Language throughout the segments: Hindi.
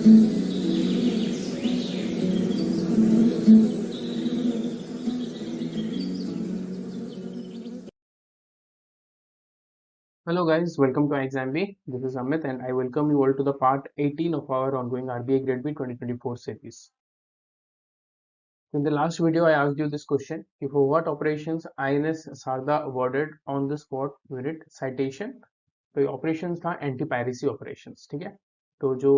Hello guys, welcome to Exam.B. This is Amit and I welcome you all to the part 18 of our ongoing RBI Grade B 2024 series. In the last video, I asked you this question: for what operations INS Sarda awarded on the spot merit citation? तो ये operations था एंटी पायरेसी operations, ठीक है? तो जो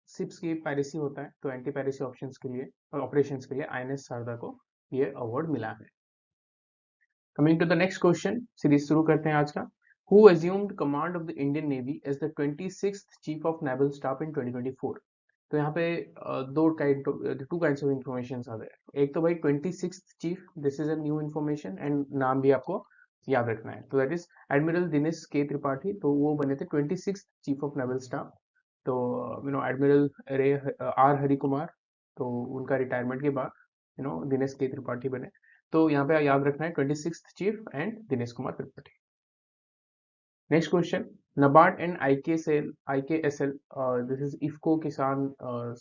सिप्स की पायरेसी होता है, तो एंटी पायरेसी ऑप्शंस के लिए और ऑपरेशंस के लिए INS सारदा को ये अवार्ड मिला है. Coming to the next question, series शुरू करते हैं आज का. Who assumed command of the Indian Navy as the 26th Chief of Naval Staff in 2024? तो यहाँ पे टू काइंड्स ऑफ इंफॉर्मेशन आ गए. एक तो भाई 26th chief, this is a new information and नाम भी आपको याद रखना है. तो दैट इज एडमिरल दिनेश के त्रिपाठी. तो वो बने थे 26th chief of naval staff. तो एडमिरल रे आर हरि कुमार, तो उनका रिटायरमेंट के बाद दिनेश के त्रिपाठी बने. तो यहाँ पे याद रखना है 26th cheap and Dinesh Kumar Tripathi. Next question: NABARD and IKSL, this is IFFCO Kisan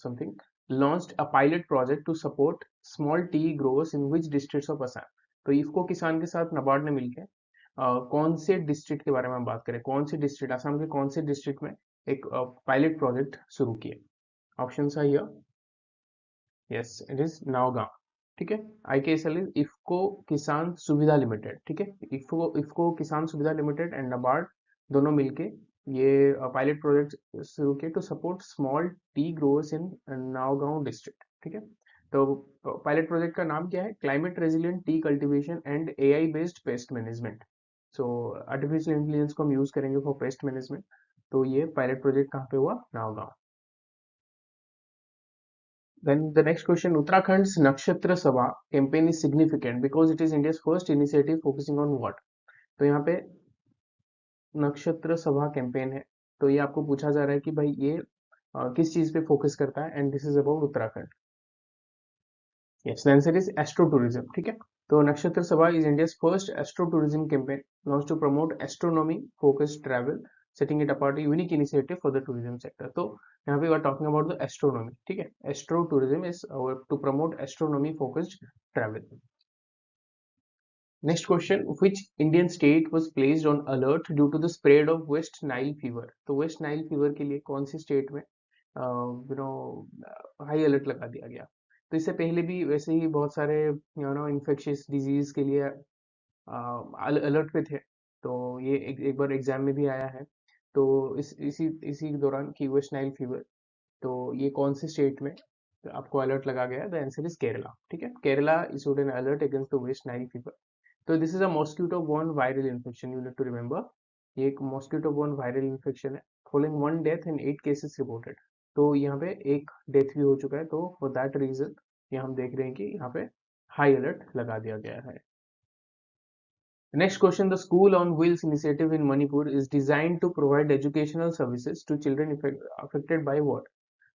something, launched a pilot project to support small tea growers in which districts of Assam? तो IFFCO किसान के साथ NABARD ने मिलकर कौन से डिस्ट्रिक्ट के बारे में बात करें, कौन से डिस्ट्रिक्ट, असम के कौन से डिस्ट्रिक्ट में एक पायलट प्रोजेक्ट शुरू किए? Options are here. Yes, it is Nagaon. ठीक है. IKSL इज इफको किसान सुविधा लिमिटेड. ठीक है. इफको किसान सुविधा लिमिटेड एंड NABARD दोनों मिलके ये पायलट प्रोजेक्ट शुरू किए to support small tea growers in Nagaon district. ठीक है. तो पायलट प्रोजेक्ट का नाम क्या है? Climate resilient tea cultivation and AI based pest management. So artificial intelligence को हम यूज करेंगे फॉर पेस्ट मैनेजमेंट. तो ये पायलट प्रोजेक्ट कहाँ पे हुआ? नावगांव. Then the next question: Uttarakhand's Nakshatra Sabha campaign is significant because it is India's first initiative focusing on what? तो यहाँ पे नक्षत्र सभा कैंपेन है. तो ये आपको पूछा जा रहा है कि भाई ये किस चीज पे फोकस करता है, and this is about Uttarakhand. Yes, the answer is astro tourism. ठीक है. तो Nakshatra Sabha is India's first astro tourism campaign launch to promote astronomy focused travel, setting it apart a unique initiative for the tourism sector. तो यहाँ पे we are talking about the astronomy. ठीक है. Astro tourism is to promote astronomy focused travel. Next question: which Indian state was placed on alert due to the spread of West Nile fever? तो West Nile fever के लिए कौन सी स्टेट में हाई अलर्ट लगा दिया गया? तो इससे पहले भी वैसे ही बहुत सारे इन्फेक्शियस डिजीज के लिए अलर्ट पे थे. तो ये एक बार एग्जाम में भी आया है. तो इसी दौरान की वेस्ट नाइल फीवर. तो ये कौन से स्टेट में आपको अलर्ट लगा गया? The answer is Kerala. ठीक है. Kerala issued an alert against the West Nile fever. तो this is a mosquito borne viral infection, you need to remember. ये एक मॉस्किटो बोर्न वायरल इन्फेक्शन है. Following 1 death and 8 cases reported. तो यहाँ पे एक डेथ भी हो चुका है. तो फॉर दैट रीजन ये हम देख रहे हैं कि यहाँ पे हाई अलर्ट लगा दिया गया है. Next question: the School on Wheels initiative in Manipur is designed to provide educational services to children affected by what?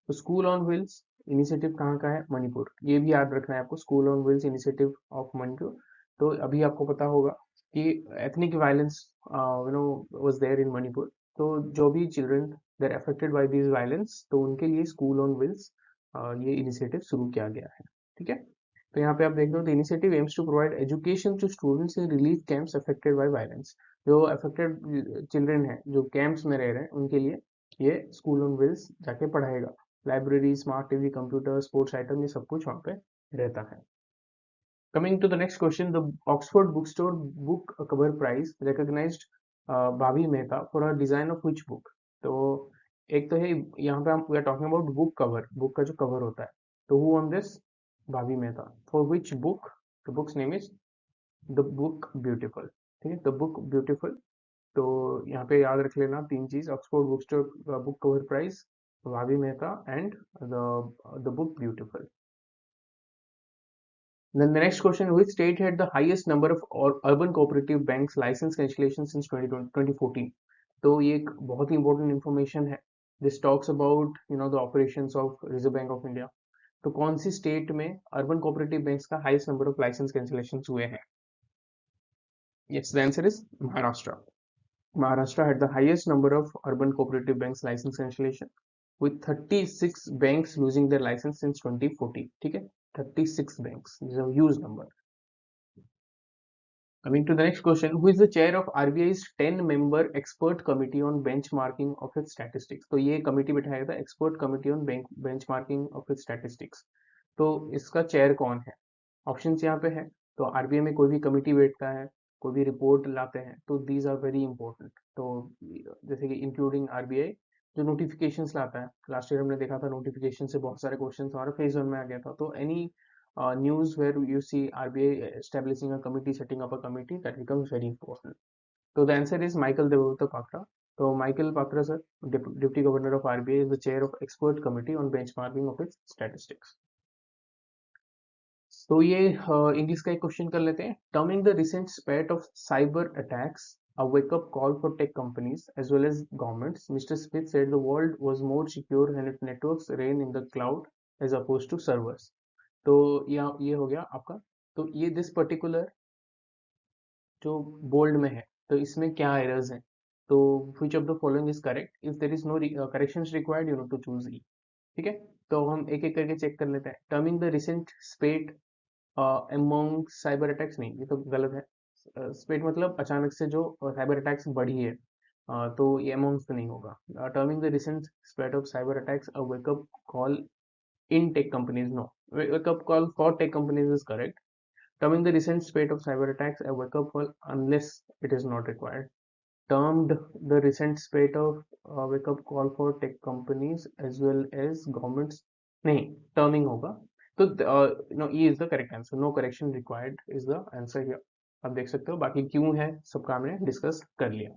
तो School on Wheels initiative कहाँ का है? मणिपुर. ये भी याद रखना है आपको. School on Wheels initiative of Manipur. तो अभी आपको पता होगा कि ethnic violence was there in Manipur. तो जो भी children that are affected by these violence, तो उनके लिए School on Wheels ये इनिशिएटिव शुरू किया गया है. ठीक है. तो यहाँ पे आप देख रहे हो the initiative aims to provide education to students in relief camps affected by violence. जो अफेक्टेड चिल्ड्रन हैं जो कैंप्स में रह रहे हैं उनके लिए ये स्कूल ऑन व्हील्स जाके पढ़ाएगा. Library, smart TV, computer, sports item, ये सब कुछ वहाँ पे रहता है. Coming to the next question: the Oxford book store book cover prize recognised Bhabhi Mehta for a design of which book? तो एक तो है यहाँ पे हम we are talking about book cover, book का जो कवर होता है. तो who on this? Bhabhi Mehta. For which book? The book's name is the book beautiful. ठीक है. The book beautiful. तो यहाँ पे याद रख लेना तीन चीज: Oxford book store book cover prize, Bhabhi Mehta and the book beautiful. Then the next question: which state had the highest number of urban cooperative banks license cancellation since 2014? तो ये एक बहुत ही important information है. This talks about the operations of Reserve Bank of India. तो कौन सी स्टेट में अर्बन कोऑपरेटिव बैंक्स का highest number of licence cancellation हुए हैं? Yes, the answer is Maharashtra. Maharashtra had the highest number of urban cooperative banks license cancellation. with 36 banks losing their license since 2014. ठीक है, 36 banks is a huge number. Coming to the next question, who is the chair of RBI's 10-member expert committee on benchmarking of its statistics? तो ये कमिटी बिठाया था expert committee on benchmarking of its statistics. तो इसका चेयर कौन है? ऑप्शंस यहाँ पे है. तो आरबीआई में कोई भी कमिटी बैठता है, कोई भी रिपोर्ट लाते हैं, तो दीज आर वेरी इंपॉर्टेंट. तो जैसे कि इंक्लूडिंग आरबीआई जो नोटिफिकेशंस लाता है, लास्ट ईयर हमने देखा था नोटिफिकेशन से बहुत सारे क्वेश्चंस हमारे फेज 1 में आ गया था. तो any news where you see RBI establishing a committee, setting up a committee, that becomes very important. So the answer is Michael Devotha Pakra. So Michael Pakra sir, Deputy Governor of RBI, is the chair of expert committee on benchmarking of its statistics. तो ये इंग्लिश का एक क्वेश्चन कर लेते हैं. Terming the recent spate of cyber attacks a wake-up call for tech companies as well as governments, Mr. Smith said the world was more secure when its networks ran in the cloud as opposed to servers. तो ये हो गया आपका. तो ये दिस पर्टिकुलर जो बोल्ड में है, तो इसमें क्या एरर्स हैं? तो which of the following is correct? If there is no corrections required, you know to choose E. ठीक है, तो हम एक एक करके चेक कर लेते हैं. Terming the recent स्पेट among cyber attacks, नहीं, ये तो गलत है. स्पेट मतलब अचानक से जो साइबर अटैक्स बढ़ी है, तो ये अमंग्स तो नहीं होगा. Terming the recent स्पेट of cyber attacks a wake up call in tech companies, no. Wake up call for tech companies is correct. Terming the recent spate of cyber attacks a wake up call unless it is not required. Termed the recent spate of wake up call for tech companies as well as governments, नहीं, terming होगा. तो no, E is the correct answer. No correction required is the answer here. आप देख सकते हो, बाकी क्यों है सबका हमने डिस्कस कर लिया.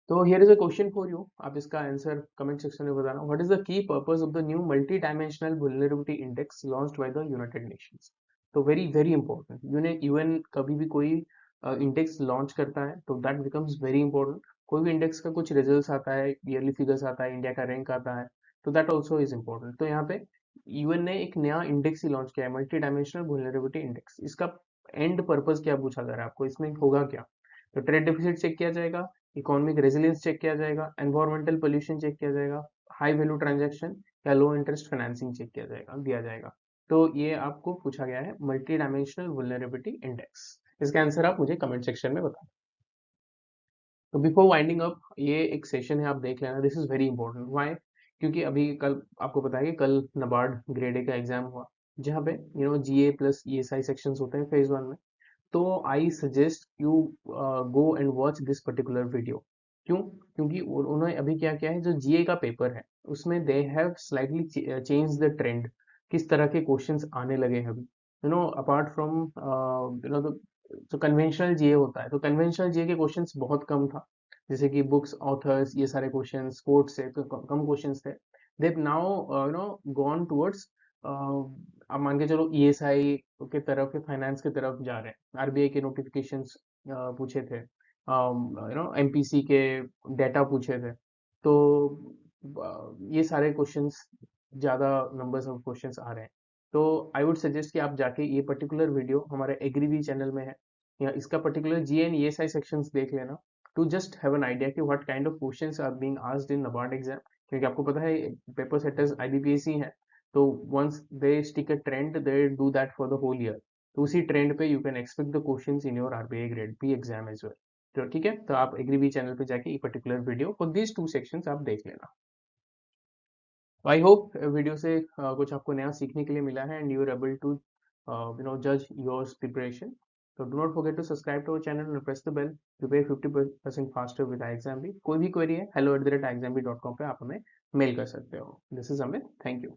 तो here is a question for you. आप इसका आंसर कमेंट सेक्शन में बताना. What is the key purpose of the new multi dimensional vulnerability index launched by the United Nations? तो वेरी वेरी इंपॉर्टेंट. यूएन कभी भी कोई इंडेक्स लॉन्च करता है तो दैट बिकम्स वेरी इंपॉर्टेंट. कोई भी इंडेक्स का कुछ रिजल्ट्स आता है, ईयरली फिगर्स आता है, इंडिया का रैंक आता है, तो दैट ऑल्सो इज इंपॉर्टेंट. तो यहाँ पे यूएन ने एक नया इंडेक्स ही लॉन्च किया है, मल्टी डायमेंशनल वल्नरेबिलिटी इंडेक्स. इसका एंड पर्पस क्या पूछा जा रहा है आपको, इसमें होगा क्या? तो ट्रेड डेफिसिट चेक किया जाएगा, इकोनॉमिक रेजिलियंस चेक किया जाएगा, एनवायरमेंटल पोल्यूशन चेक किया जाएगा, हाई वैल्यू ट्रांजैक्शन या लो इंटरेस्ट फाइनेंसिंग चेक किया जाएगा, दिया जाएगा. तो ये आपको पूछा गया है मल्टी डायमेंशनल वल्नरेबिलिटी इंडेक्स. इसका आंसर आप मुझे कमेंट सेक्शन में बताओ. तो बिफोर वाइंडिंग अप, ये एक सेशन है, आप देख लेना. This is very important. Why? क्योंकि अभी कल आपको पता है कि कल नबार्ड ग्रेड ए का एग्जाम हुआ, जहाँ पे जीए प्लस ईएसआई सेक्शंस होते हैं फेज 1 में. तो I suggest you go and watch this particular video. क्यों? क्योंकि उन्होंने अभी क्या किया है, जो जीए का पेपर है उसमें they have slightly change the trend. किस तरह के क्वेश्चंस आने लगे हैं अभी, अपार्ट फ्रॉम जो कन्वेंशनल जीए होता है, तो कन्वेंशनल जीए के क्वेश्चंस बहुत कम था, जैसे कि बुक्स, ऑथर्स, ये सारे क्वेश्चंस, कोर्स से तो कम क्वेश्चंस थे. दे नाउ गॉन टुवर्ड्स, आप मान के चलो ईएसआई के तरफ, फाइनेंस के तरफ जा रहे हैं. आरबीआई के नोटिफिकेशंस पूछे थे, एमपीसी के डेटा पूछे थे. तो ये सारे क्वेश्चंस, ज़्यादा नंबर्स ऑफ क्वेश्चंस आ रहे हैं. तो आई वुड सजेस्ट कि आप जाके ये पर्टिकुलर वीडियो हमारे एग्रीवी चैनल में है, या इसका particular G and ESI sections देख लेना, to just have an idea कि what kind of questions are being asked in NABARD exam. क्योंकि आपको पता है पेपर सेटर्स आईबीपीएस ही है, तो once they stick a trend they do that for the whole year. तो उसी ट्रेंड पे you can expect the questions in your RBI grade B exam as well. तो ठीक है, तो आप एग्रीवी चैनल पे जाके ये particular video for these 2 sections आप देख लेना. आई होप वीडियो से कुछ आपको नया सीखने के लिए मिला है and you are able to जज योर प्रिपरेशन. तो do not forget to subscribe to our channel and press the bell. Prepare 50% faster with iexamb. कोई भी क्वेरी है hello@iexamb.com पे आप हमें मेल कर सकते हो. This is Amit, thank you.